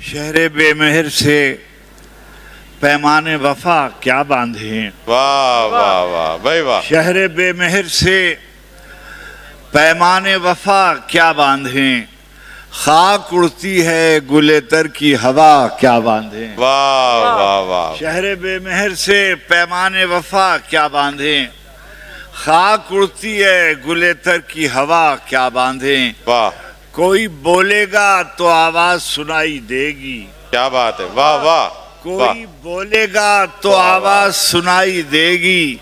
شہر بے مہر سے پیمان وفا کیا باندھیں. واہ واہ واہ بھائی واہ. شہر بے مہر سے پیمان وفا کیا باندھیں. خاک اڑتی ہے گلے تر کی ہوا کیا باندھیں. واہ واہ واہ. شہر بے مہر سے پیمان وفا کیا باندھیں. خاک اڑتی ہے گلے تر کی ہوا کیا باندھیں. واہ کوئی بولے گا تو آواز سنائی دے گی. کیا بات ہے. واہ واہ. کوئی بولے گا تو آواز سنائی دے گی.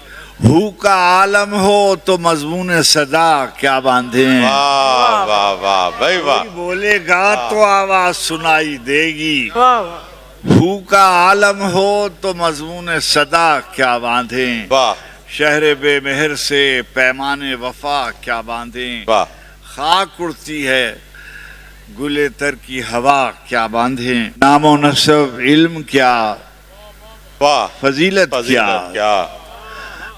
ہو کا عالم ہو تو مضمون صدا کیا باندھیں. واہ واہ واہ بھائی واہ. کوئی بولے گا تو آواز سنائی دے گی. ہو کا عالم ہو تو مضمون صدا کیا باندھیں. واہ شہر بے مہر سے پیمان وفا کیا باندھیں. واہ. خاک اڑتی ہے گلے تر کی ہوا کیا باندھیں. نام و نسب علم کیا واہ. فضیلت کیا. فضیلت کیا.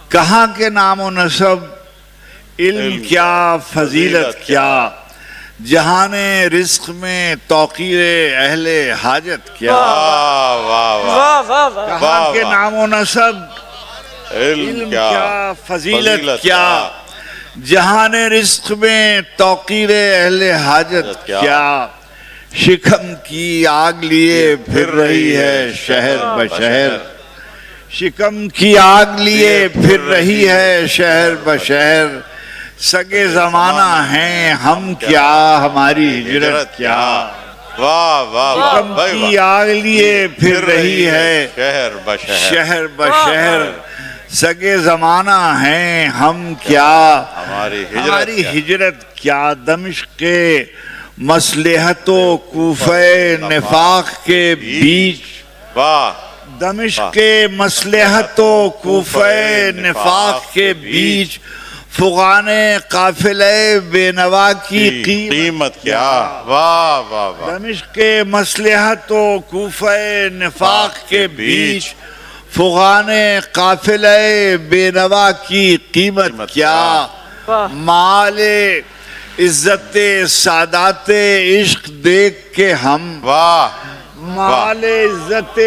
کہاں کے نام و نسب علم کیا فضیلت کیا. جہان رزق میں توقیر اہل حاجت کیا. واہ واہ واہ. کہاں کے نام و نسب علم کیا فضیلت کیا. جہان رزق میں توقیر اہل حاجت کیا. شکم کی آگ لیے پھر رہی ہے شہر بشہر. شکم کی آگ لیے پھر رہی ہے شہر بشہر. سگے زمانہ ہیں ہم کیا ہماری ہجرت کیا. واہ واہ شکم کی آگ لیے پھر رہی ہے شہر بشہر. شہر بشہر. سگے زمانہ ہیں ہم کیا ہماری ہجرت کیا. دمشق کے مصلحت و کوفہ نفاق کے بیچ. واہ. دمشق کے مصلحت و کوفہ نفاق کے بیچ فغان قافلہ بے نوا کی قیمت کیا. واہ واہ واہ. دمشق کے مصلحت و کوفہ نفاق کے بیچ فغان قافلہ بے نوا کی قیمت کیا. مال عزت سادات عشق دیکھ کے ہم. واہ. مال عزت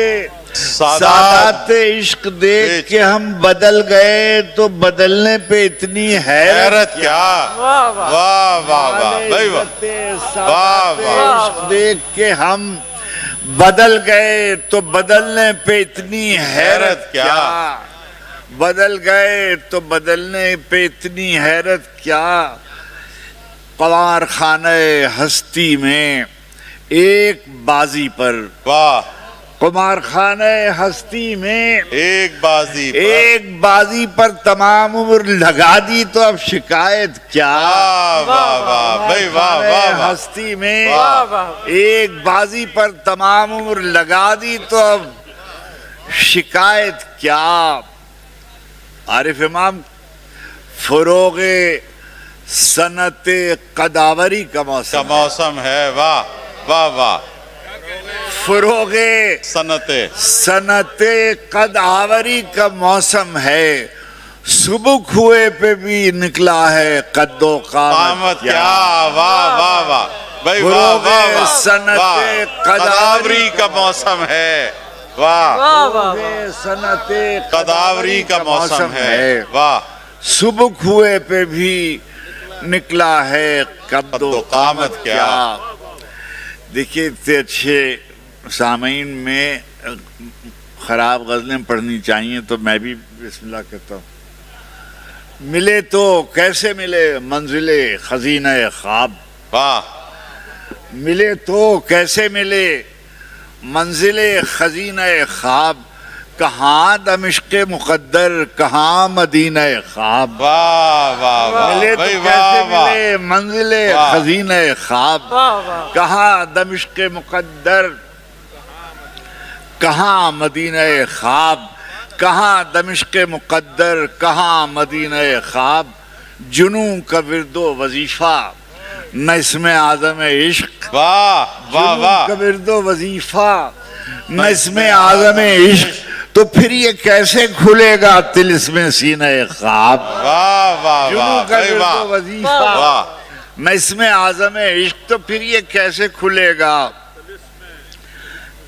سادات عشق دیکھ کے ہم بدل گئے تو بدلنے پہ اتنی حیرت کیا. واہ واہ واہ بھائی واہ. سادات عشق دیکھ کے ہم بدل گئے تو بدلنے پہ اتنی حیرت کیا. بدل گئے تو بدلنے پہ اتنی حیرت کیا. قمار خانہ ہستی میں ایک بازی پر. واہ. قمار خانہ ہستی میں ایک بازی پر تمام عمر لگا دی تو اب شکایت کیا. واہ واہ بھائی واہ واہ. ہستی میں ایک بازی پر تمام عمر لگا دی تو اب شکایت کیا. عارف امام فروغ صنعت قداوری کا موسم ہے. واہ واہ واہ. فروغ صنعت قداوری کا موسم ہے. صبح کھوئے پہ بھی نکلا ہے قد و قامت کیا. واہ واہ واہ بھائی واہ واہ. صنعت قداوری کا موسم ہے. واہ. صنعت قداوری کا موسم ہے. واہ. صبح کھوئے پہ بھی نکلا ہے قد و قامت کیا. دیکھیے اتنے اچھے سامعین میں خراب غزلیں پڑھنی چاہیے تو میں بھی بسم اللہ کہتا ہوں. ملے تو کیسے ملے منزل خزینہ خواب. واہ. ملے تو کیسے ملے منزل خزینہ خواب. کہاں دمشق مقدر کہاں مدینہ خواب. واہ واہ واہ. ملے تو کیسے ملے منزل خزینہ خواب. کہاں دمشق مقدر کہاں مدینہ خواب. کہاں دمشق مقدر کہاں مدینہ خواب. جنوں کا ورد و وظیفہ نہ اسم اعظم عشق. واہ واہ واہ. جنوں کا ورد و وظیفہ نہ اسم اعظم عشق. تو پھر یہ کیسے کھلے گا طلسم سینہ خواب. واہ واہ جنوں کا ورد و وظیفہ واہ. نہ اسم اعظم عشق تو پھر یہ کیسے کھلے گا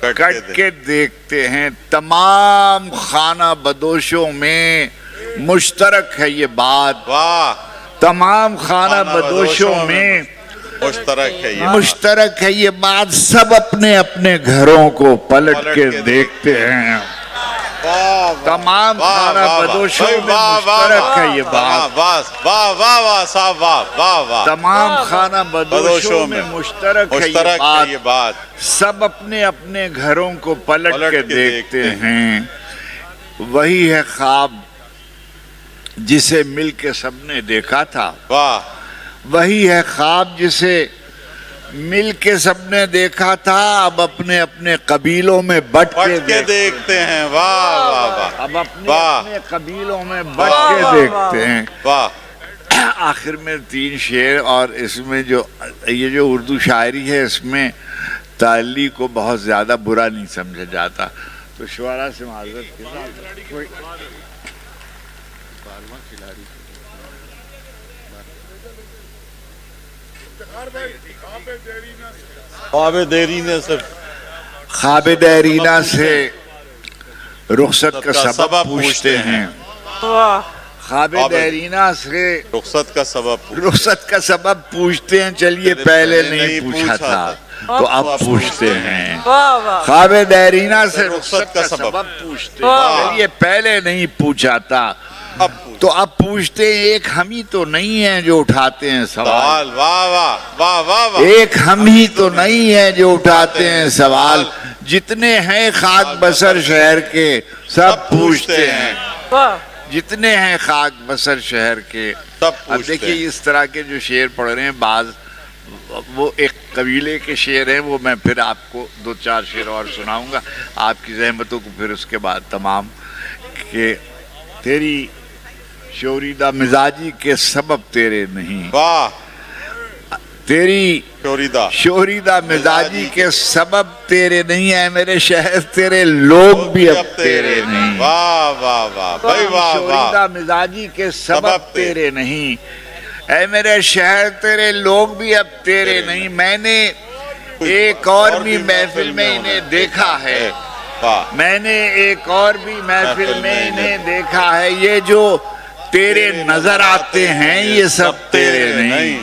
کٹ کے دیکھتے ہیں. تمام خانہ بدوشوں میں مشترک ہے یہ بات. واہ تمام خانہ بدوشوں میں مشترک ہے یہ مشترک ہے یہ بات. سب اپنے اپنے گھروں کو پلٹ کے دیکھتے ہیں. تمام خانہ بدوشوں میں مشترک ہے یہ بات. واہ واہ واہ صاحب واہ واہ واہ. تمام خانہ بدوشوں میں مشترک ہے یہ بات. سب اپنے اپنے گھروں کو پلٹ کے دیکھتے ہیں. وہی ہے خواب جسے مل کے سب نے دیکھا تھا. واہ وہی ہے خواب جسے مل کے سب نے دیکھا تھا. اب اپنے اپنے قبیلوں میں بٹ کے دیکھتے ہیں. واہ واہ واہ. اب اپنے اپنے قبیلوں میں بٹ کے دیکھتے ہیں. واہ. آخر میں 3 شعر اور اس میں جو یہ جو اردو شاعری ہے اس میں تعلی کو بہت زیادہ برا نہیں سمجھا جاتا. تو شعراء سے معذرت کے ساتھ خواب دیرینہ سے خواب دیرینہ سے رخصت کا سبب پوچھتے ہیں. خواب دیرینہ سے رخصت کا سبب پوچھتے ہیں. چلیے پہلے نہیں پوچھا تھا تو اب پوچھتے ہیں. خواب دیرینہ سے رخصت کا سبب پوچھتے ہیں. چلیے پہلے نہیں پوچھا تھا تو اب پوچھتے ہیں. ایک ہم ہی تو نہیں ہیں جو اٹھاتے ہیں سوال. واہ واہ واہ واہ. ایک ہم ہی تو نہیں ہیں جو اٹھاتے ہیں سوال. جتنے ہیں خاک بسر شہر کے سب پوچھتے ہیں. جتنے ہیں خاک بسر شہر کے. اب دیکھیے اس طرح کے جو شعر پڑھ رہے ہیں بعض وہ ایک قبیلے کے شعر ہیں. وہ میں پھر آپ کو 2-4 شعر اور سناؤں گا آپ کی زحمتوں کو. پھر اس کے بعد تمام کہ تیری شوریدہ مزاجی کے سبب تیرے نہیں. واہ. تیری شوریدہ مزاجی کے سبب تیرے نہیں. ہے میرے شہر تیرے لوگ بھی اب تیرے نہیں. واہ واہ واہ. شوریدہ مزاجی کے سبب تیرے نہیں. اے میرے شہر تیرے لوگ بھی اب تیرے نہیں. میں نے ایک اور بھی محفل میں انہیں دیکھا ہے. میں نے ایک اور بھی محفل میں انہیں دیکھا ہے. یہ جو تیرے نظر آتے ہیں یہ سب تیرے نہیں.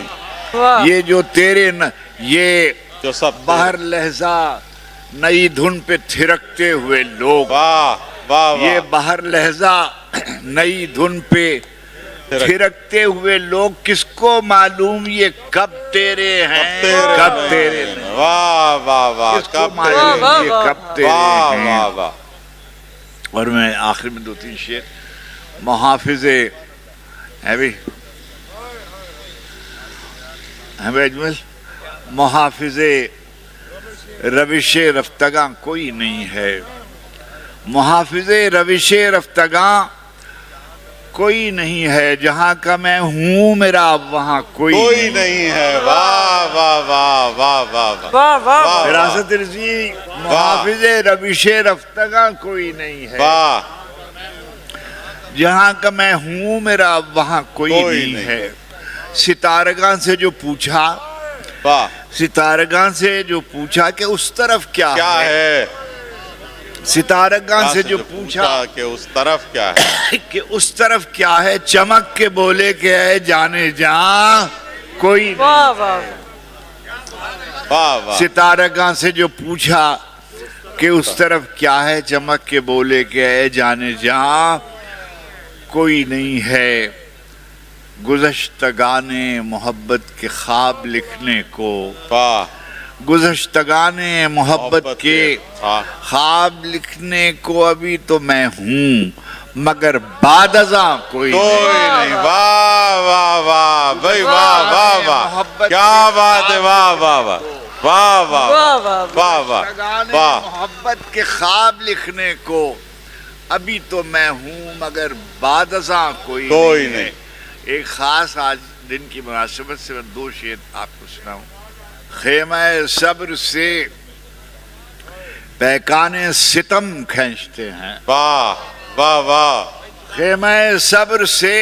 یہ جو تیرے یہ باہر لہجہ نئی دھن پہ تھرکتے ہوئے لوگ. یہ باہر لہجہ نئی دھن پہ تھرکتے ہوئے لوگ کس کو معلوم یہ کب تیرے ہیں کب تیرے نہیں. واہ واہ واہ. کس کو معلوم یہ کب تیرے ہیں. اور میں آخر میں 2-3 شعر محافظ ہے بھی اجمل. محافظ روش رفتگاں کوئی نہیں ہے. محافظ روش رفتگاں کوئی نہیں ہے. جہاں کا میں ہوں میرا وہاں کوئی نہیں ہے. واہ واہ واہ واہ واہ. فراست رضی محافظ روش رفتگاں کوئی نہیں ہے. جہاں کا میں ہوں میرا وہاں کوئی نہیں ہے. ستارگاں سے جو پوچھا ستارگاں سے جو پوچھا کہ اس طرف کیا ہے. ستارگاں سے جو پوچھا کہ اس طرف کیا ہے کہ اس طرف کیا ہے. چمک کے بولے کہ ہے جانے جہاں کوئی نہیں. ستارگاں سے جو پوچھا کہ اس طرف کیا ہے. چمک کے بولے کہ ہے جانے جہاں کوئی نہیں ہے. گزشتگان محبت کے خواب لکھنے کو گزشتگان محبت کے خواب لکھنے کو ابھی تو میں ہوں مگر بعد ازاں کوئی نہیں. واہ واہ واہ بھائی. واہ واہ واہ. کیا بات ہے. واہ واہ واہ واہ واہ واہ واہ. محبت کے خواب لکھنے کو ابھی تو میں ہوں مگر بعد ازاں کوئی نہیں. ایک خاص آج دن کی مناسبت سے میں 2 شعر آپ کو سناؤں. خیمہ صبر سے پیکان ستم کھینچتے ہیں. واہ واہ واہ. خیمہ صبر سے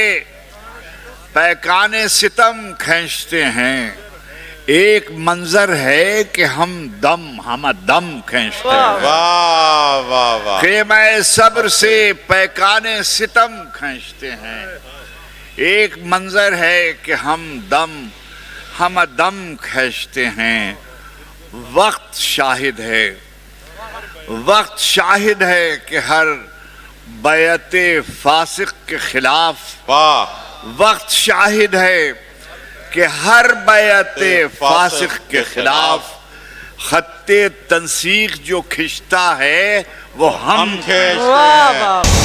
پیکان ستم کھینچتے ہیں. ایک منظر ہے کہ ہم دم کھینچتے ہیں، واہ واہ واہ خیمہ صبر سے پیکان ستم کھینچتے ہیں. ایک منظر ہے کہ ہم دم کھینچتے ہیں. وقت شاہد ہے کہ ہر بیعت فاسق کے خلاف، واہ وقت شاہد ہے کہ ہر بیعت فاسق کے خلاف خط تنسیق جو کھنچتا ہے وہ ہم کھینچتے ہیں.